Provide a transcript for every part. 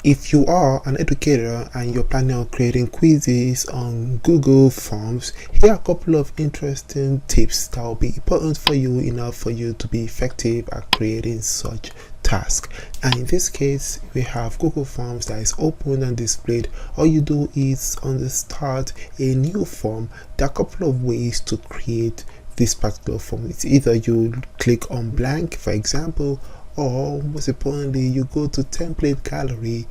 If you are an educator and you're planning on creating quizzes on Google Forms, here are a couple of interesting tips that will be important for you enough for you to be effective at creating such task. And in this case, we have Google Forms that is open and displayed. All you do is on the start a new form. There are a couple of ways to create this particular form. It's either you click on blank, for example, or most importantly, you go to template gallery,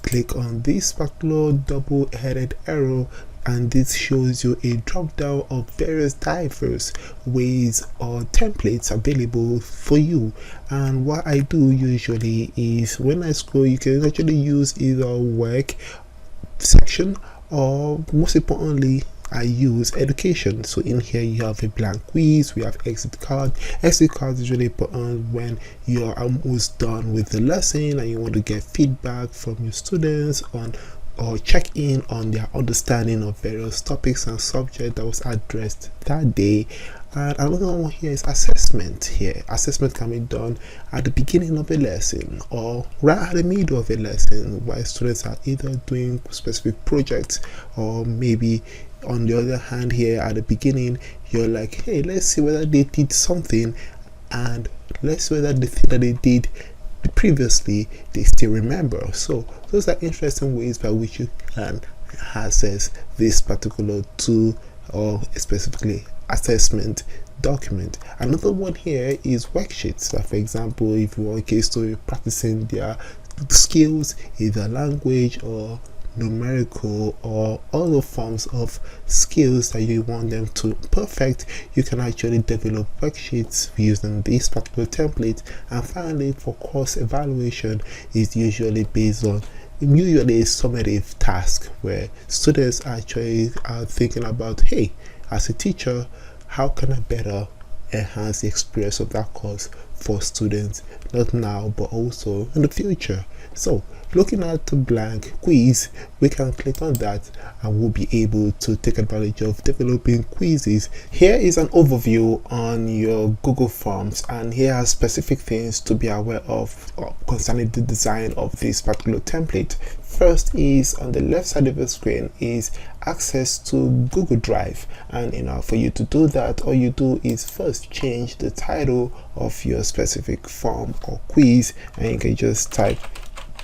click on this particular double-headed arrow, and this shows you a drop down of various diverse ways or templates available for you. And what I do usually is when I scroll, you can actually use either work section or most importantly I use education. So in here you have a blank quiz, we have exit card. Exit card is really important when you're almost done with the lesson and you want to get feedback from your students on or check in on their understanding of various topics and subject that was addressed that day. And another one here is assessment. Here assessment can be done at the beginning of a lesson or right at the middle of a lesson while students are either doing specific projects, or maybe on the other hand here at the beginning you're like, hey, let's see whether they did something, and let's see whether the thing that they did previously they still remember. So those are interesting ways by which you can access this particular tool or specifically assessment document. Another one here is worksheets. For example, if you want kids to be practicing their skills, either language or numerical or other forms of skills that you want them to perfect, you can actually develop worksheets using this particular template. And finally, for course evaluation is usually based on a summative task where students actually are thinking about, hey, as a teacher, how can I better enhance the experience of that course for students, not now but also in the future. So looking at the blank quiz, we can click on that and we'll be able to take advantage of developing quizzes. Here is an overview on your Google Forms, and here are specific things to be aware of concerning the design of this particular template. First is on the left side of the screen is access to Google Drive, and for you to do that, all you do is first change the title of your specific form or quiz, and you can just type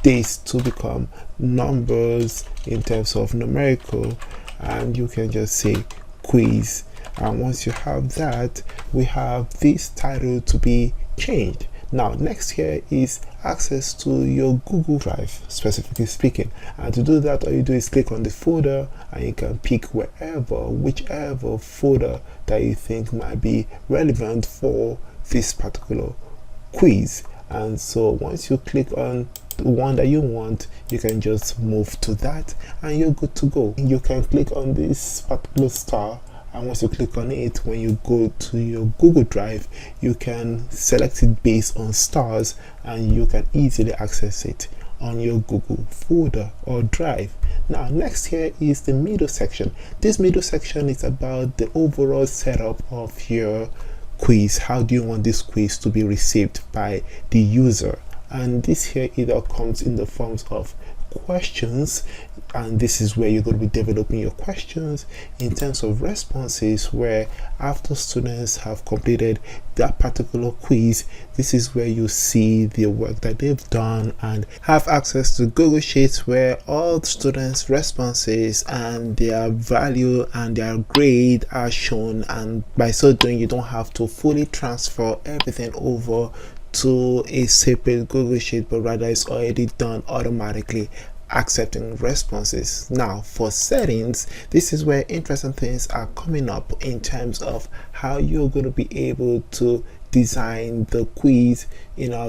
this to become numbers in terms of numerical, and you can just say quiz. And once you have that, we have this title to be changed. Now next here is access to your Google Drive, specifically speaking, and to do that all you do is click on the folder and you can pick whichever folder that you think might be relevant for this particular quiz. And so once you click on the one that you want, you can just move to that and you're good to go. You can click on this particular star, and once you click on it, when you go to your Google Drive, you can select it based on stars and you can easily access it on your Google folder or drive. Now next here is the middle section. This middle section is about the overall setup of your quiz. How do you want this quiz to be received by the user? And this here either comes in the forms of questions, and this is where you're going to be developing your questions, in terms of responses, where after students have completed that particular quiz, this is where you see the work that they've done and have access to Google Sheets where all students' responses and their value and their grade are shown, and by so doing you don't have to fully transfer everything over to a separate Google Sheet, but rather it's already done automatically accepting responses. Now for settings, this is where interesting things are coming up in terms of how you're going to be able to design the quiz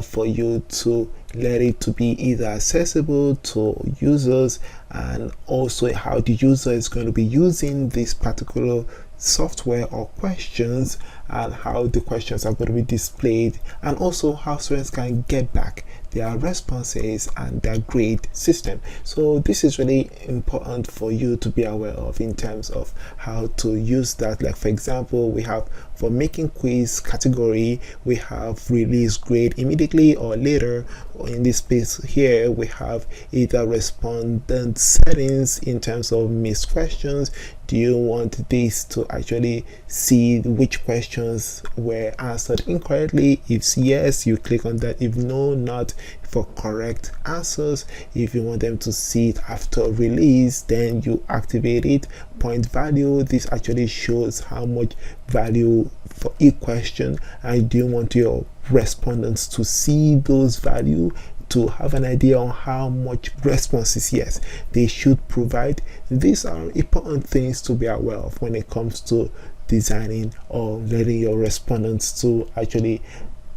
for you to let it to be either accessible to users, and also how the user is going to be using this particular software or questions, and how the questions are going to be displayed, and also how students can get back their responses and their grade system. So this is really important for you to be aware of in terms of how to use that. Like for example, we have For making quiz category, we have release grade immediately or later. In this space here, we have either respondent settings in terms of missed questions. Do you want this to actually see which questions were answered incorrectly? If yes, you click on that. If no, not for correct answers. If you want them to see it after release, then you activate it. Point value, this actually shows how much value for each question, and do you want your respondents to see those value, to have an idea on how much responses, yes, they should provide. These are important things to be aware of when it comes to designing or letting your respondents to actually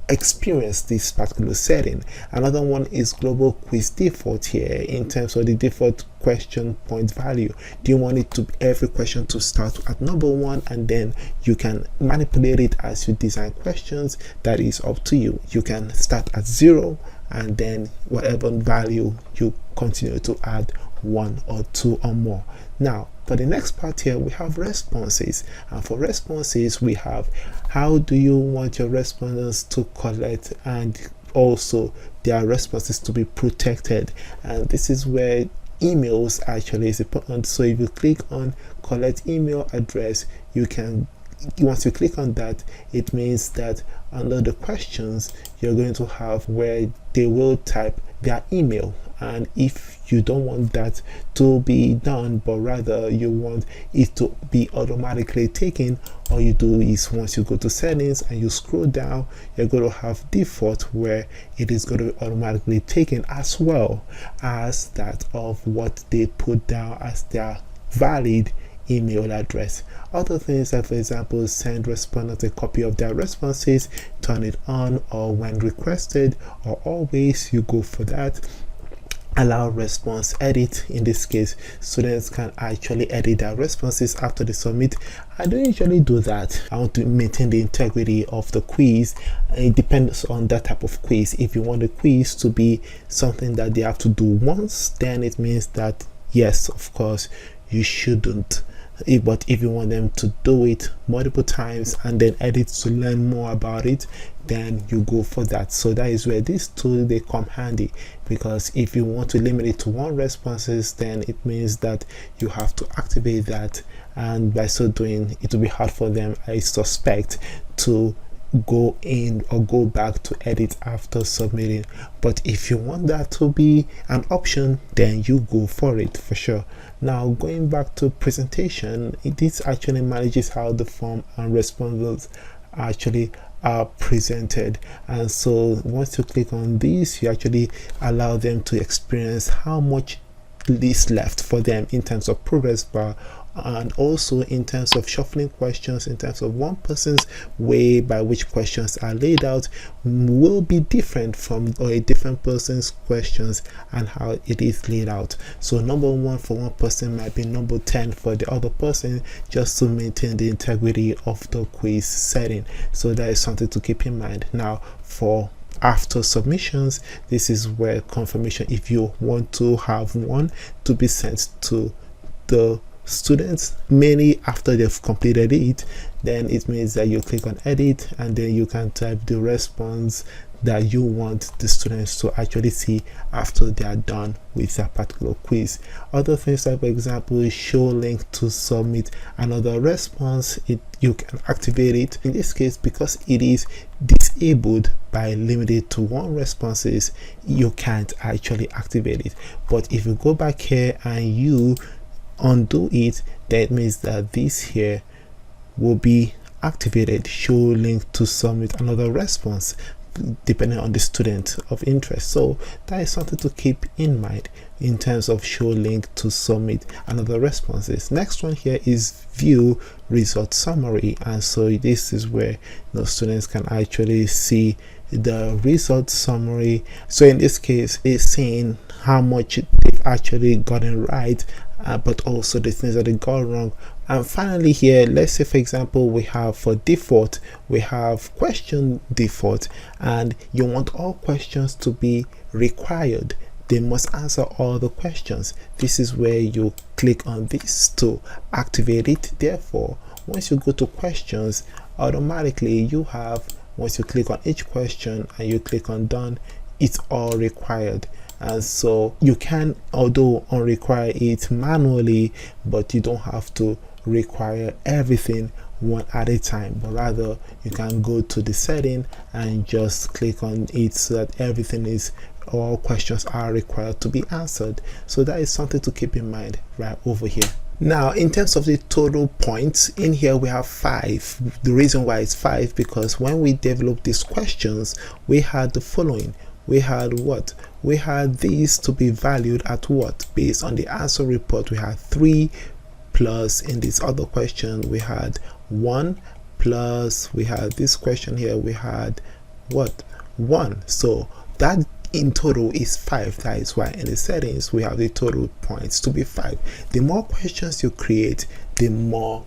experience this particular setting. Another one is global quiz default here in terms of the default question point value. Do you want it to every question to start at number 1, and then you can manipulate it as you design questions? That is up to you. You can start at 0, and then whatever value you continue to add 1 or 2 or more. Now for the next part here, we have responses, and for responses we have how do you want your respondents to collect and also their responses to be protected. And this is where emails actually is important. So if you click on collect email address, you can, once you click on that, it means that under the questions you're going to have where they will type their email. And if you don't want that to be done, but rather you want it to be automatically taken, all you do is once you go to settings and you scroll down, you're going to have default where it is going to be automatically taken, as well as that of what they put down as their valid email address. Other things like, for example, send respondents a copy of their responses, turn it on or when requested, or always, you go for that. Allow response edit. In this case, students can actually edit their responses after they submit. I don't usually do that. I want to maintain the integrity of the quiz. It depends on that type of quiz. If you want the quiz to be something that they have to do once, then it means that yes, of course, you shouldn't. But if you want them to do it multiple times and then edit to learn more about it, then you go for that. So that is where these two, they come handy, because if you want to limit it to 1 responses, then it means that you have to activate that, and by so doing it will be hard for them, I suspect, to go in or go back to edit after submitting. But if you want that to be an option, then you go for it for sure. Now going back to presentation, this actually manages how the form and responses actually are presented. And so once you click on this, you actually allow them to experience how much is left for them in terms of progress bar, and also in terms of shuffling questions, in terms of one person's way by which questions are laid out will be different from, or a different person's questions and how it is laid out. So number 1 for one person might be number 10 for the other person, just to maintain the integrity of the quiz setting. So that is something to keep in mind. Now for after submissions, this is where confirmation, if you want to have one to be sent to the students mainly after they've completed it, then it means that you click on edit and then you can type the response that you want the students to actually see after they are done with that particular quiz. Other things like, for example, show link to submit another response, you can activate it. In this case, because it is disabled by limited to 1 responses, you can't actually activate it. But if you go back here and you undo it, that means that this here will be activated. Show link to submit another response depending on the student of interest. So that is something to keep in mind in terms of show link to submit another responses. Next one here is view result summary, and so this is where the students can actually see the result summary. So in this case, it's saying how much they've actually gotten right, but also the things that they got wrong. And finally here, let's say for example we have for default, we have question default, and you want all questions to be required. They must answer all the questions. This is where you click on this to activate it. Therefore, once you go to questions, automatically you have, once you click on each question and you click on done, it's all required. And so you can, although unrequire it manually, but you don't have to require everything one at a time, but rather you can go to the setting and just click on it so that everything is, all questions are required to be answered. So that is something to keep in mind right over here. Now, in terms of the total points, in here we have 5. The reason why it's 5, because when we developed these questions, we had the following. We had what? We had these to be valued at what? Based on the answer report, we had 3, plus in this other question we had 1, plus we had this question here, we had what? 1. So that in total is 5. That is why in the settings we have the total points to be 5. The more questions you create, the more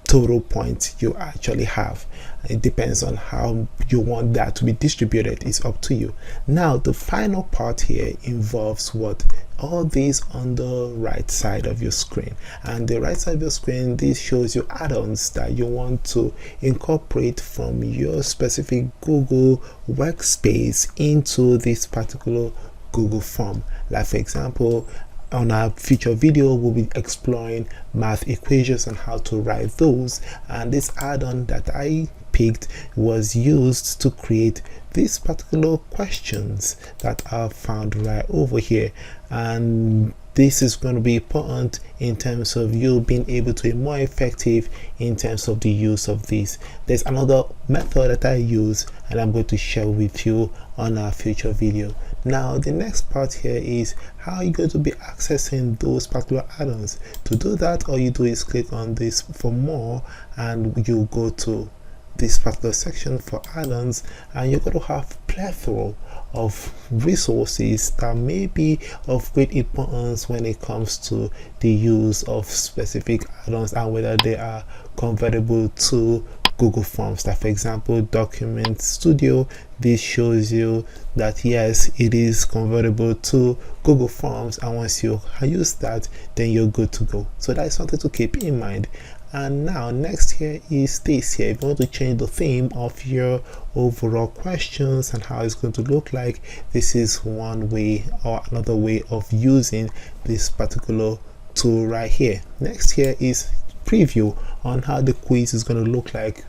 total points you actually have. It depends on how you want that to be distributed. It's up to you. Now the final part here involves what? All these on the right side of your screen, and the right side of your screen, this shows you add-ons that you want to incorporate from your specific Google workspace into this particular Google form. Like for example, on our future video, we'll be exploring math equations and how to write those, and this add-on that I picked was used to create these particular questions that are found right over here. And this is going to be important in terms of you being able to be more effective in terms of the use of this. There's another method that I use and I'm going to share with you on our future video. Now the next part here is how you're going to be accessing those particular add-ons. To do that, all you do is click on this for more and you go to this particular section for add-ons, and you're going to have plethora of resources that may be of great importance when it comes to the use of specific add-ons and whether they are convertible to Google Forms. Like for example, Document Studio, this shows you that yes, it is convertible to Google Forms, and once you use that, then you're good to go. So that is something to keep in mind. And now next here is this here. If you want to change the theme of your overall questions and how it's going to look like, this is one way or another way of using this particular tool right here. Next here is preview on how the quiz is going to look like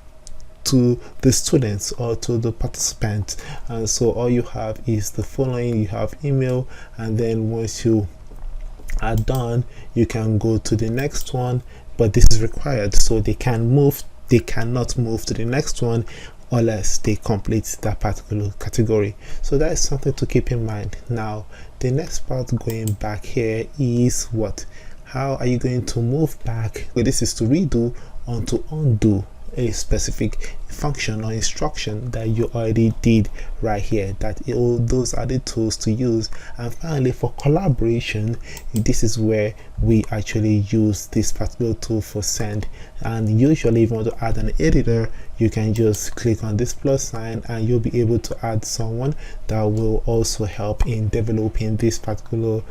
to the students or to the participants. And so all you have is the following. You have email, and then once you are done, you can go to the next one, but this is required, so they cannot move to the next one unless they complete that particular category. So that is something to keep in mind. Now the next part, going back here, is what? How are you going to move back? Well, this is to redo onto undo a specific function or instruction that you already did right here. Those are the tools to use. And finally, for collaboration, this is where we actually use this particular tool for send. And usually if you want to add an editor, you can just click on this plus sign and you'll be able to add someone that will also help in developing this particular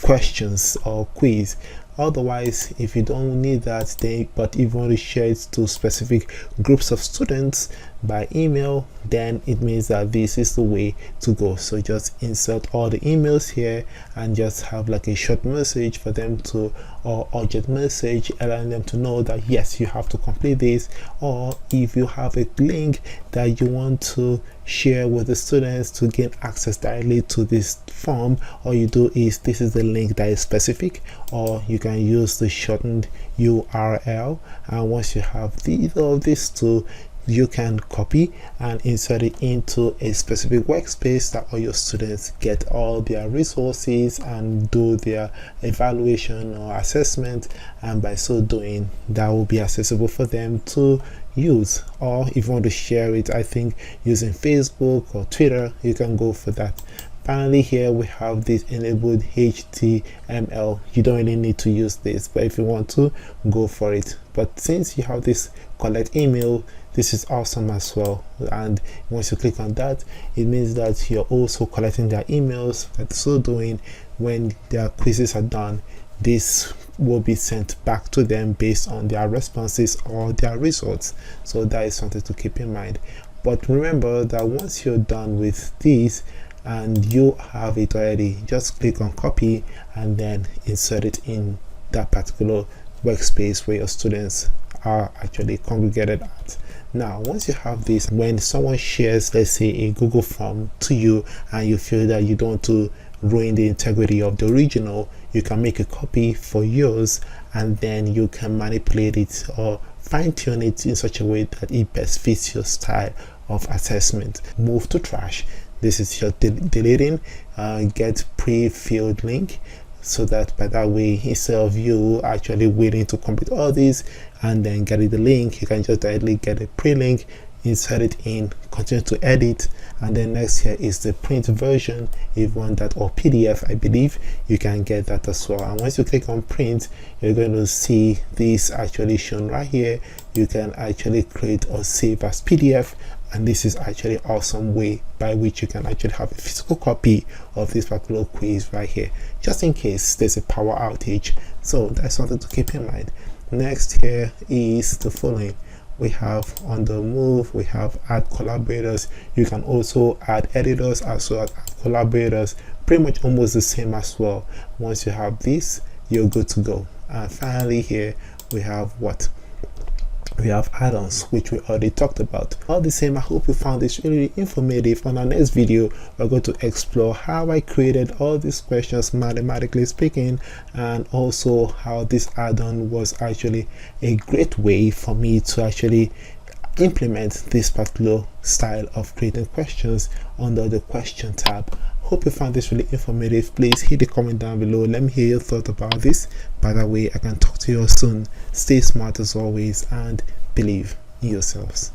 questions or quiz. Otherwise, if you don't need that, but if you want to share it to specific groups of students by email, then it means that this is the way to go. So just insert all the emails here and just have like a short message for them to, or urgent message allowing them to know that yes, you have to complete this. Or if you have a link that you want to share with the students to gain access directly to this form, all you do is, this is the link that is specific, or you can use the shortened URL. And once you have either of these two, you can copy and insert it into a specific workspace that all your students get all their resources and do their evaluation or assessment, and by so doing that will be accessible for them to use. Or if you want to share it, I think using Facebook or Twitter, you can go for that. Finally, here we have this enabled HTML. You don't really need to use this, but if you want to, go for it. But since you have this collect email, this is awesome as well. And once you click on that, it means that you're also collecting their emails. And so doing, when their quizzes are done, this will be sent back to them based on their responses or their results. So that is something to keep in mind. But remember that once you're done with this and you have it already, just click on copy and then insert it in that particular workspace where your students are actually congregated at. Now, once you have this, when someone shares, let's say, a Google form to you and you feel that you don't want to ruin the integrity of the original, you can make a copy for yours and then you can manipulate it or fine-tune it in such a way that it best fits your style of assessment. Move to trash. This is your deleting, get pre-filled link, so that by that way, instead of you actually waiting to complete all these and then getting the link, you can just directly get a pre-link, insert it in, continue to edit, and then next here is the print version. If you want that, or PDF, I believe you can get that as well. And once you click on print, you're going to see this actually shown right here. You can actually create or save as PDF, and this is actually an awesome way by which you can actually have a physical copy of this particular quiz right here, just in case there's a power outage. So that's something to keep in mind. Next here is the following. We have on the move, we have add collaborators. You can also add editors as well as add collaborators, pretty much almost the same as well. Once you have this, you're good to go. And finally here we have what? We have add-ons, which we already talked about. All the same, I hope you found this really informative. On our next video, we're going to explore how I created all these questions mathematically speaking, and also how this add-on was actually a great way for me to actually implement this particular style of creating questions under the question tab. Hope you found this really informative. Please hit the comment down below. Let me hear your thoughts about this. By the way, I can talk to you soon. Stay smart as always and believe in yourselves.